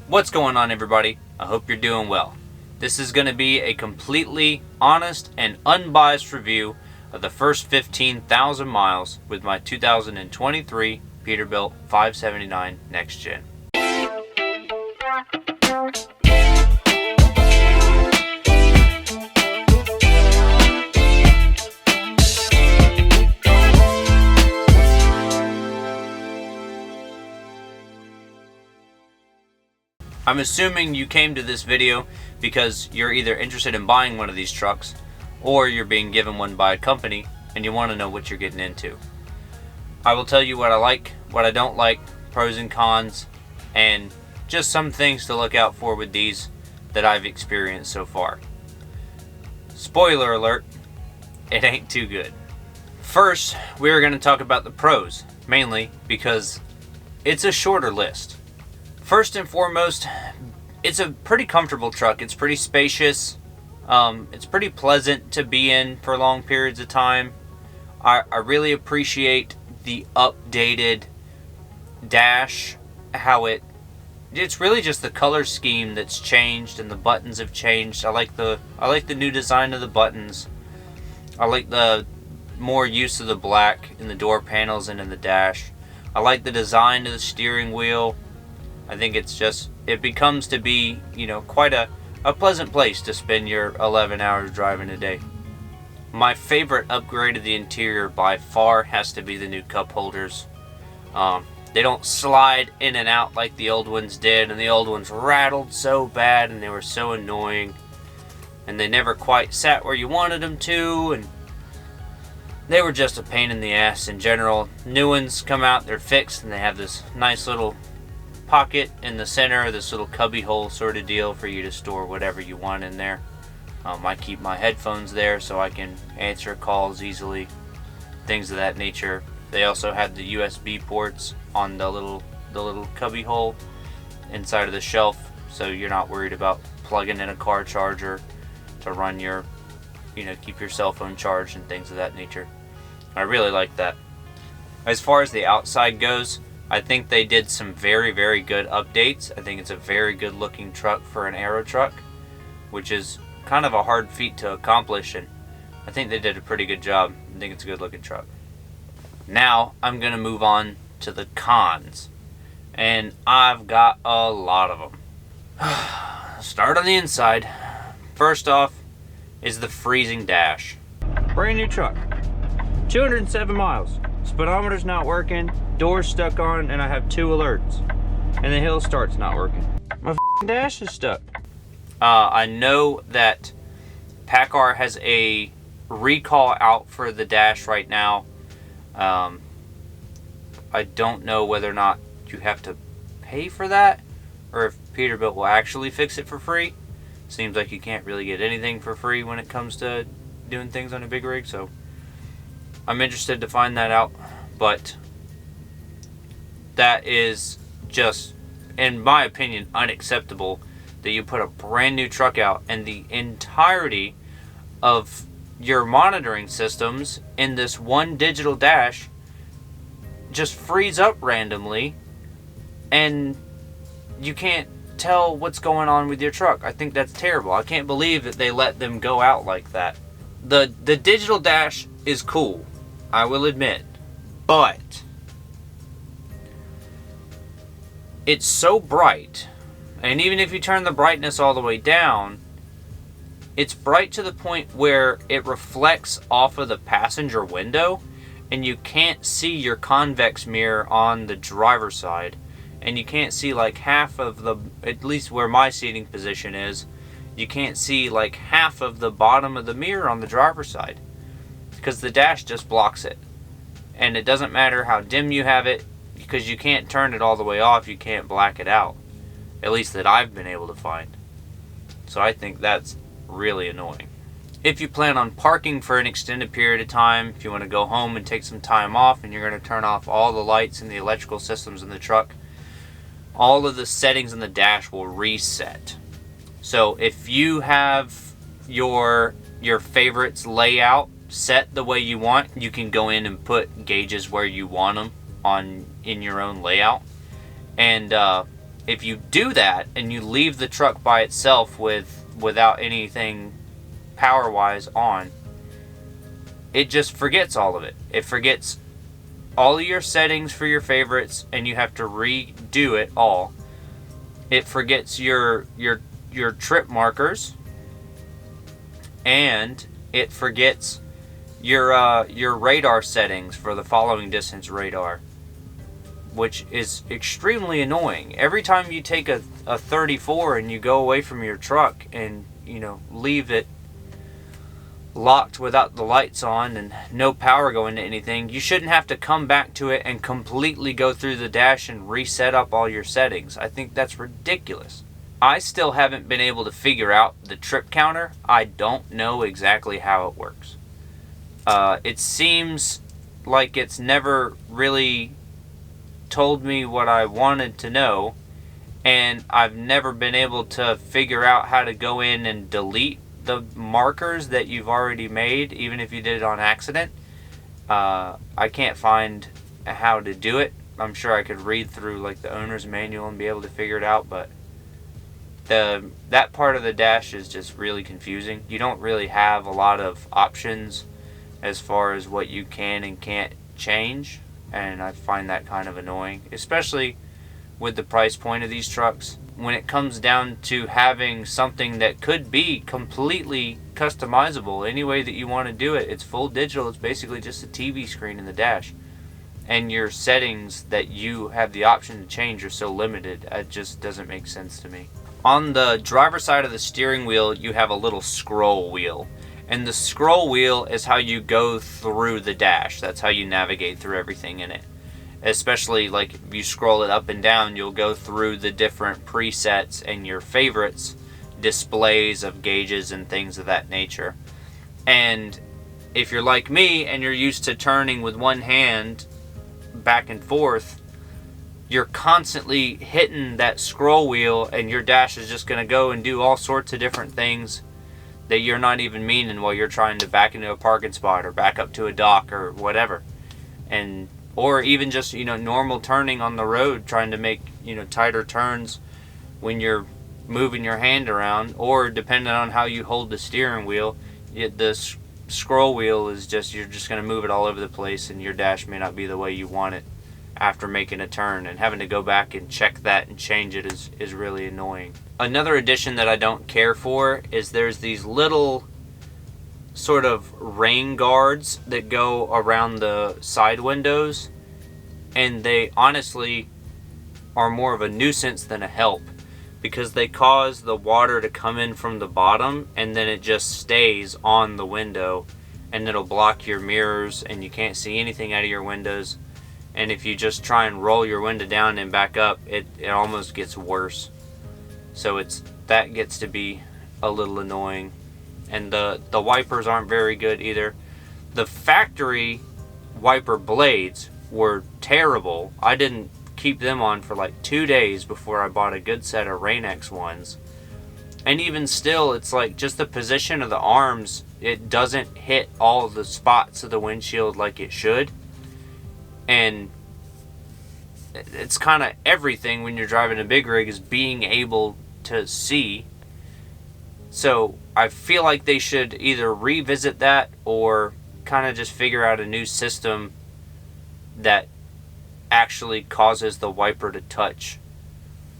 What's going on, everybody? I hope you're doing well. This is going to be a completely honest and unbiased review of the first 15,000 miles with my 2023 Peterbilt 579 NextGen. I'm assuming you came to this video because you're either interested in buying one of these trucks or you're being given one by a company and you want to know what you're getting into. I will tell you what I like, what I don't like, pros and cons, and just some things to look out for with these that I've experienced so far. Spoiler alert, it ain't too good. First, we're going to talk about the pros, mainly because it's a shorter list. First and foremost, it's a pretty comfortable truck. It's pretty spacious. It's pretty pleasant to be in for long periods of time. I really appreciate the updated dash, how it's really just the color scheme that's changed and the buttons have changed. I like the new design of the buttons. I like the more use of the black in the door panels and in the dash. I like the design of the steering wheel. I think it becomes to be, quite a pleasant place to spend your 11 hours driving a day. My favorite upgrade of the interior by far has to be the new cup holders. They don't slide in and out like the old ones did, and the old ones rattled so bad and they were so annoying. And they never quite sat where you wanted them to, and they were just a pain in the ass in general. New ones come out, they're fixed, and they have this nice little pocket in the center, this little cubby hole sort of deal for you to store whatever you want in there. I keep my headphones there so I can answer calls easily, things of that nature. They also have the USB ports on the little cubby hole inside of the shelf, so you're not worried about plugging in a car charger to run your, keep your cell phone charged and things of that nature. I really like that. As far as the outside goes, I think they did some very, very good updates. I think it's a very good looking truck for an aero truck, which is kind of a hard feat to accomplish, and I think they did a pretty good job. I think it's a good looking truck. Now I'm going to move on to the cons, and I've got a lot of them. Start on the inside. First off is the freezing dash. Brand new truck, 207 miles. Speedometer's not working, door's stuck on, and I have 2 alerts. And the hill start's not working. My dash is stuck. I know that PACCAR has a recall out for the dash right now. I don't know whether or not you have to pay for that, or if Peterbilt will actually fix it for free. Seems like you can't really get anything for free when it comes to doing things on a big rig, so I'm interested to find that out. But that is just, in my opinion, unacceptable that you put a brand new truck out and the entirety of your monitoring systems in this one digital dash just freeze up randomly and you can't tell what's going on with your truck. I think that's terrible. I can't believe that they let them go out like that. The digital dash is cool, I will admit, but it's so bright, and even if you turn the brightness all the way down, it's bright to the point where it reflects off of the passenger window, and you can't see your convex mirror on the driver's side, and you can't see like half of the, at least where my seating position is, you can't see like half of the bottom of the mirror on the driver's side because the dash just blocks it. And it doesn't matter how dim you have it, because you can't turn it all the way off, you can't black it out. At least that I've been able to find. So I think that's really annoying. If you plan on parking for an extended period of time, if you want to go home and take some time off and you're going to turn off all the lights and the electrical systems in the truck, all of the settings in the dash will reset. So if you have your favorites layout set the way you want, you can go in and put gauges where you want them in your own layout. And If you do that and you leave the truck by itself without anything power-wise on, it just forgets all of it. It forgets all of your settings for your favorites, and you have to redo it all. It forgets your trip markers, and it forgets your radar settings for the following distance radar, which is extremely annoying. Every time you take a 34 and you go away from your truck and leave it locked without the lights on and no power going to anything, you shouldn't have to come back to it and completely go through the dash and reset up all your settings. I think that's ridiculous. I still haven't been able to figure out the trip counter. I don't know exactly how it works. It seems like it's never really told me what I wanted to know, and I've never been able to figure out how to go in and delete the markers that you've already made, even if you did it on accident. I can't find how to do it. I'm sure I could read through like the owner's manual and be able to figure it out, but that part of the dash is just really confusing. You don't really have a lot of options as far as what you can and can't change, and I find that kind of annoying, especially with the price point of these trucks. When it comes down to having something that could be completely customizable any way that you want to do it, it's full digital. It's basically just a TV screen in the dash, and your settings that you have the option to change are so limited. It just doesn't make sense to me. On the driver's side of the steering wheel, you have a little scroll wheel, and the scroll wheel is how you go through the dash. That's how you navigate through everything in it. Especially like if you scroll it up and down, you'll go through the different presets and your favorites, displays of gauges and things of that nature. And if you're like me and you're used to turning with one hand back and forth, you're constantly hitting that scroll wheel, and your dash is just going to go and do all sorts of different things that you're not even meaning while you're trying to back into a parking spot or back up to a dock or whatever. Or even just, normal turning on the road, trying to make, tighter turns when you're moving your hand around, or depending on how you hold the steering wheel, the scroll wheel is you're just going to move it all over the place, and your dash may not be the way you want it after making a turn, and having to go back and check that and change it is really annoying. Another addition that I don't care for is there's these little sort of rain guards that go around the side windows, and they honestly are more of a nuisance than a help, because they cause the water to come in from the bottom, and then it just stays on the window, and it'll block your mirrors and you can't see anything out of your windows. And if you just try and roll your window down and back up, it almost gets worse. So that gets to be a little annoying. And the wipers aren't very good either. The factory wiper blades were terrible. I didn't keep them on for like 2 days before I bought a good set of Rain-X ones. And even still, it's like just the position of the arms, it doesn't hit all the spots of the windshield like it should. And it's kind of everything when you're driving a big rig is being able to see. So I feel like they should either revisit that or kind of just figure out a new system that actually causes the wiper to touch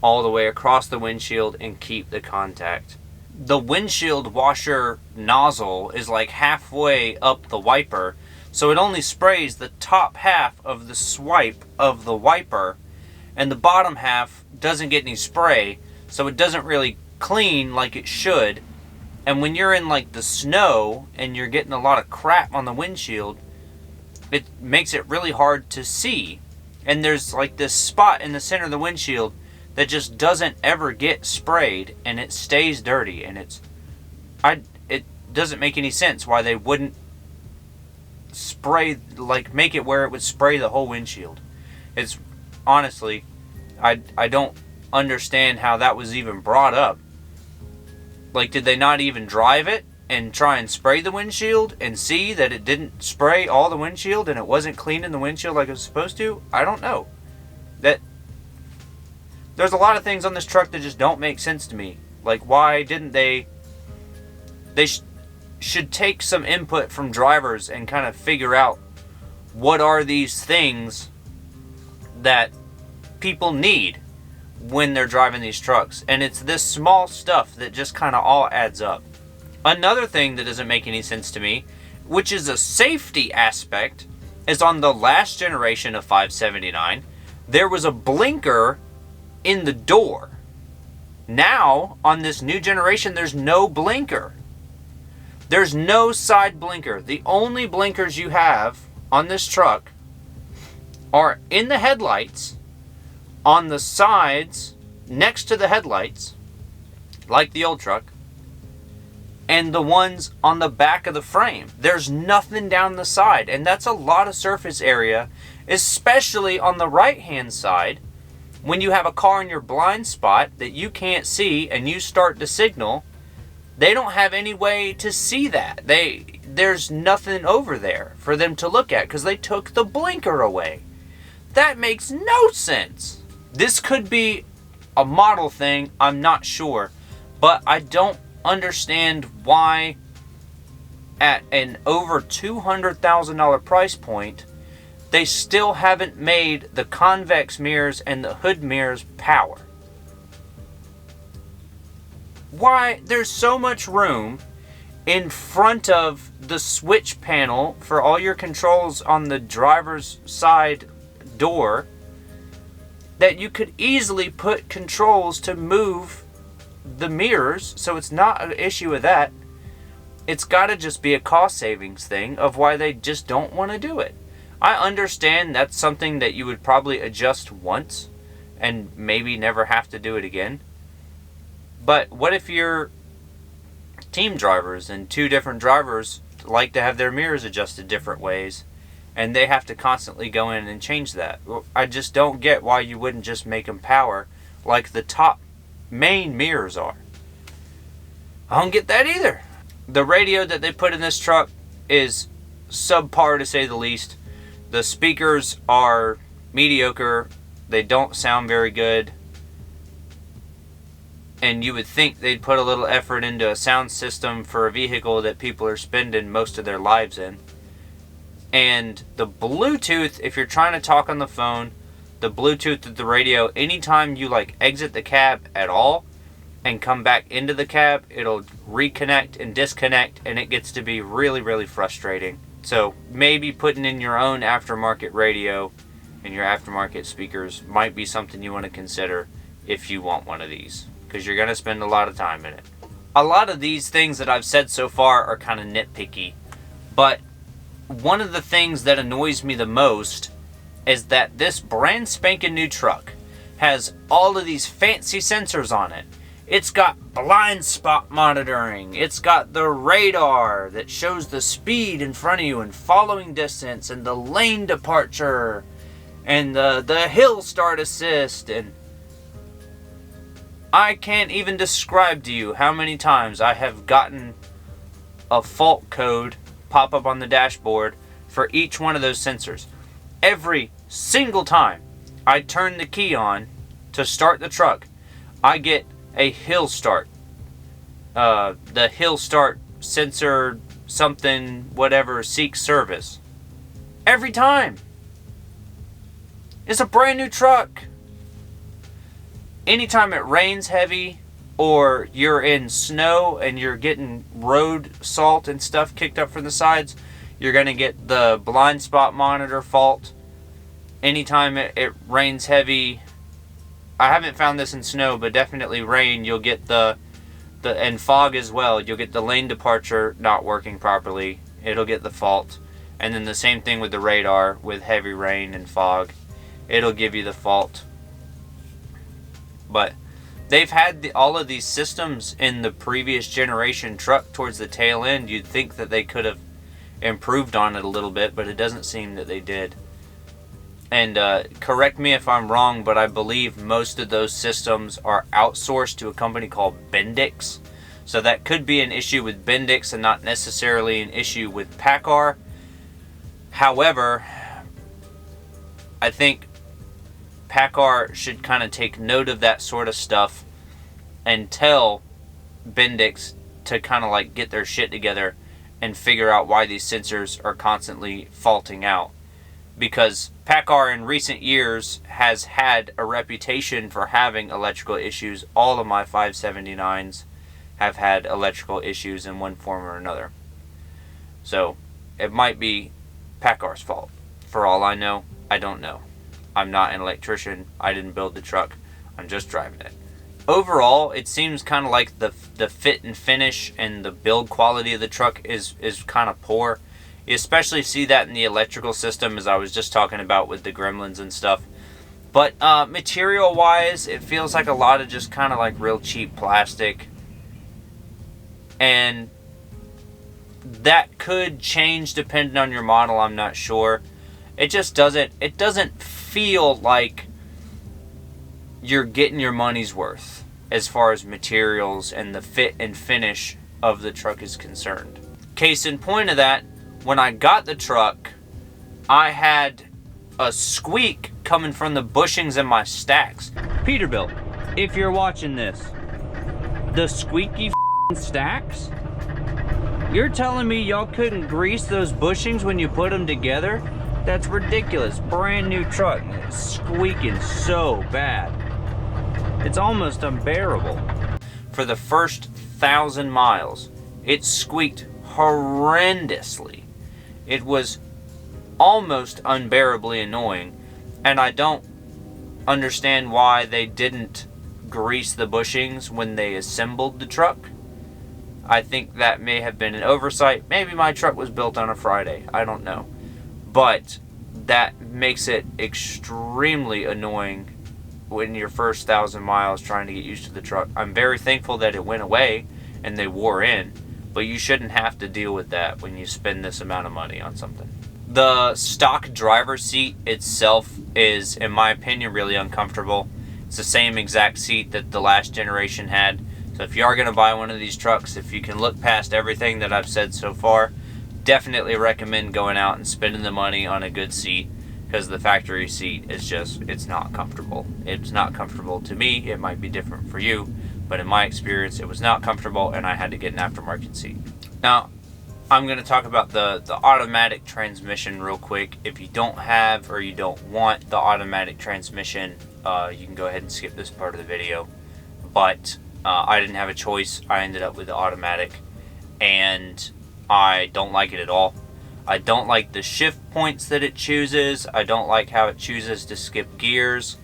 all the way across the windshield and keep the contact. The windshield washer nozzle is like halfway up the wiper, so it only sprays the top half of the swipe of the wiper, and the bottom half doesn't get any spray, so it doesn't really clean like it should. And when you're in like the snow and you're getting a lot of crap on the windshield, it makes it really hard to see. And there's like this spot in the center of the windshield that just doesn't ever get sprayed, and it stays dirty, and it doesn't make any sense why they wouldn't spray, like make it where it would spray the whole windshield. It's honestly, I don't understand how that was even brought up. Like, did they not even drive it and try and spray the windshield and see that it didn't spray all the windshield and it wasn't cleaning the windshield like it was supposed to? I don't know. There's a lot of things on this truck that just don't make sense to me. Like, why didn't they should take some input from drivers and kind of figure out what are these things that people need when they're driving these trucks. And it's this small stuff that just kind of all adds up. Another thing that doesn't make any sense to me, which is a safety aspect, is on the last generation of 579, there was a blinker in the door. Now, on this new generation, there's no blinker. There's no side blinker. The only blinkers you have on this truck are in the headlights, on the sides, next to the headlights, like the old truck, and the ones on the back of the frame. There's nothing down the side, and that's a lot of surface area, especially on the right-hand side. When you have a car in your blind spot that you can't see and you start to signal, they don't have any way to see that. There's nothing over there for them to look at because they took the blinker away. That makes no sense. This could be a model thing, I'm not sure, but I don't understand why at an over $200,000 price point they still haven't made the convex mirrors and the hood mirrors power. Why? There's so much room in front of the switch panel for all your controls on the driver's side door that you could easily put controls to move the mirrors, so it's not an issue with that. It's got to just be a cost savings thing of why they just don't want to do it. I understand that's something that you would probably adjust once and maybe never have to do it again. But what if you're team drivers and two different drivers like to have their mirrors adjusted different ways and they have to constantly go in and change that? I just don't get why you wouldn't just make them power like the top main mirrors are. I don't get that either. The radio that they put in this truck is subpar to say the least. The speakers are mediocre. They don't sound very good. And you would think they'd put a little effort into a sound system for a vehicle that people are spending most of their lives in. And the Bluetooth, if you're trying to talk on the phone, the Bluetooth of the radio, anytime you like exit the cab at all and come back into the cab, it'll reconnect and disconnect, and it gets to be really, really frustrating. So maybe putting in your own aftermarket radio and your aftermarket speakers might be something you want to consider if you want one of these, because you're going to spend a lot of time in it. A lot of these things that I've said so far are kind of nitpicky, but one of the things that annoys me the most is that this brand spanking new truck has all of these fancy sensors on it. It's got blind spot monitoring. It's got the radar that shows the speed in front of you and following distance and the lane departure and the hill start assist. And I can't even describe to you how many times I have gotten a fault code pop up on the dashboard for each one of those sensors. Every single time I turn the key on to start the truck, I get a hill start. The hill start sensor something whatever seeks service. Every time. It's a brand new truck. Anytime it rains heavy or you're in snow and you're getting road salt and stuff kicked up from the sides, you're going to get the blind spot monitor fault. Anytime it rains heavy, I haven't found this in snow, but definitely rain, you'll get and fog as well, you'll get the lane departure not working properly. It'll get the fault. And then the same thing with the radar with heavy rain and fog. It'll give you the fault. But they've had all of these systems in the previous generation truck towards the tail end. You'd think that they could have improved on it a little bit, but it doesn't seem that they did. And correct me if I'm wrong, but I believe most of those systems are outsourced to a company called Bendix. So that could be an issue with Bendix and not necessarily an issue with PACCAR. However, I think PACCAR should kind of take note of that sort of stuff and tell Bendix to kind of like get their shit together and figure out why these sensors are constantly faulting out. Because PACCAR in recent years has had a reputation for having electrical issues. All of my 579s have had electrical issues in one form or another. So it might be PACCAR's fault. For all I know, I don't know. I'm not an electrician. I didn't build the truck. I'm just driving it. Overall, it seems kind of like the fit and finish and the build quality of the truck is kind of poor. You especially see that in the electrical system, as I was just talking about with the gremlins and stuff. But material wise, it feels like a lot of just kind of like real cheap plastic. And that could change depending on your model, I'm not sure. It just doesn't feel like you're getting your money's worth as far as materials and the fit and finish of the truck is concerned. Case in point of that, when I got the truck, I had a squeak coming from the bushings in my stacks. Peterbilt, if you're watching this, the squeaky stacks? You're telling me y'all couldn't grease those bushings when you put them together? That's ridiculous. Brand new truck, squeaking so bad. It's almost unbearable. For the first 1,000 miles, it squeaked horrendously. It was almost unbearably annoying, and I don't understand why they didn't grease the bushings when they assembled the truck. I think that may have been an oversight. Maybe my truck was built on a Friday. I don't know. But that makes it extremely annoying when your first 1,000 miles trying to get used to the truck. I'm very thankful that it went away and they wore in, but you shouldn't have to deal with that when you spend this amount of money on something. The stock driver's seat itself is, in my opinion, really uncomfortable. It's the same exact seat that the last generation had. So if you are going to buy one of these trucks, if you can look past everything that I've said so far, definitely recommend going out and spending the money on a good seat, because the factory seat is just, it's not comfortable. It's not comfortable to me. It might be different for you, but in my experience, it was not comfortable, and I had to get an aftermarket seat. Now, I'm going to talk about the automatic transmission real quick. If you don't have or you don't want the automatic transmission, you can go ahead and skip this part of the video. But I didn't have a choice. I ended up with the automatic, and I don't like it at all. I don't like the shift points that it chooses. I don't like how it chooses to skip gears.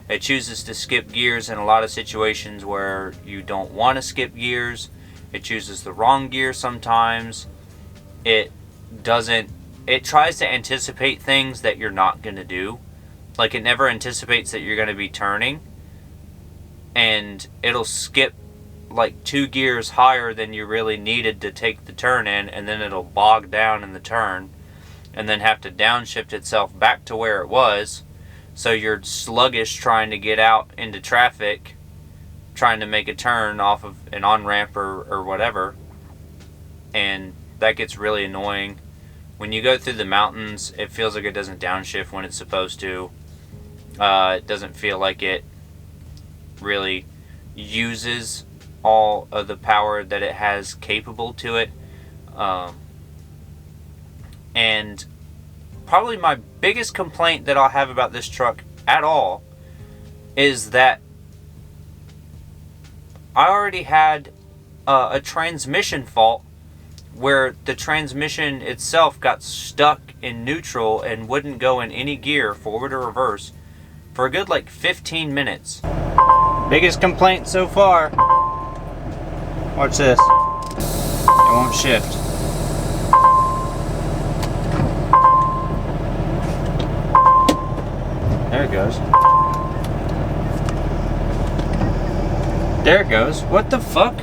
It chooses to skip gears in a lot of situations where you don't want to skip gears. It chooses the wrong gear sometimes. It tries to anticipate things that you're not going to do. Like, it never anticipates that you're going to be turning, and it'll skip like 2 gears higher than you really needed to take the turn in, and then it'll bog down in the turn and then have to downshift itself back to where it was. So you're sluggish trying to get out into traffic, trying to make a turn off of an on-ramp or whatever, and that gets really annoying. When you go through the mountains, it feels like it doesn't downshift when it's supposed to. It doesn't feel like it really uses all of the power that it has capable to it. And probably my biggest complaint that I'll have about this truck at all is that I already had a transmission fault where the transmission itself got stuck in neutral and wouldn't go in any gear, forward or reverse, for a good like 15 minutes. Biggest complaint so far. Watch this. It won't shift. There it goes. There it goes. What the fuck?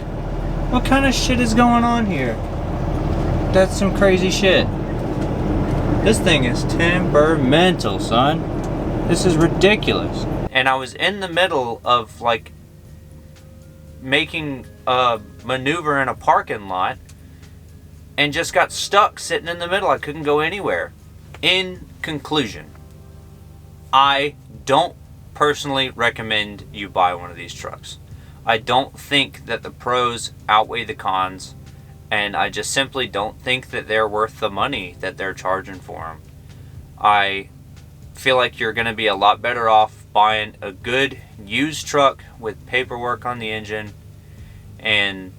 What kind of shit is going on here? That's some crazy shit. This thing is temperamental, son. This is ridiculous. And I was in the middle of like making a maneuver in a parking lot and just got stuck sitting in the middle. I couldn't go anywhere. In conclusion, I don't personally recommend you buy one of these trucks. I don't think that the pros outweigh the cons, and I just simply don't think that they're worth the money that they're charging for them. I feel like you're going to be a lot better off buying a good used truck with paperwork on the engine and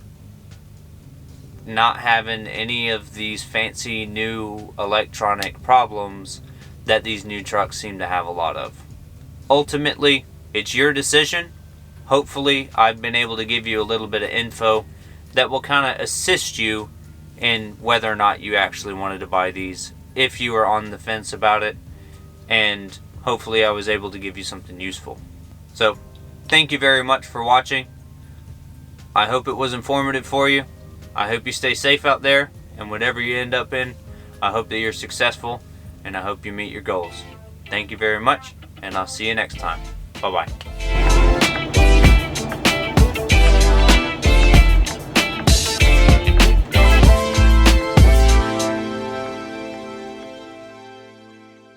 not having any of these fancy new electronic problems that these new trucks seem to have a lot of. Ultimately, it's your decision. Hopefully, I've been able to give you a little bit of info that will kind of assist you in whether or not you actually wanted to buy these, if you are on the fence about it, and hopefully I was able to give you something useful. So, thank you very much for watching. I hope it was informative for you. I hope you stay safe out there, and whatever you end up in, I hope that you're successful, and I hope you meet your goals. Thank you very much, and I'll see you next time. Bye-bye.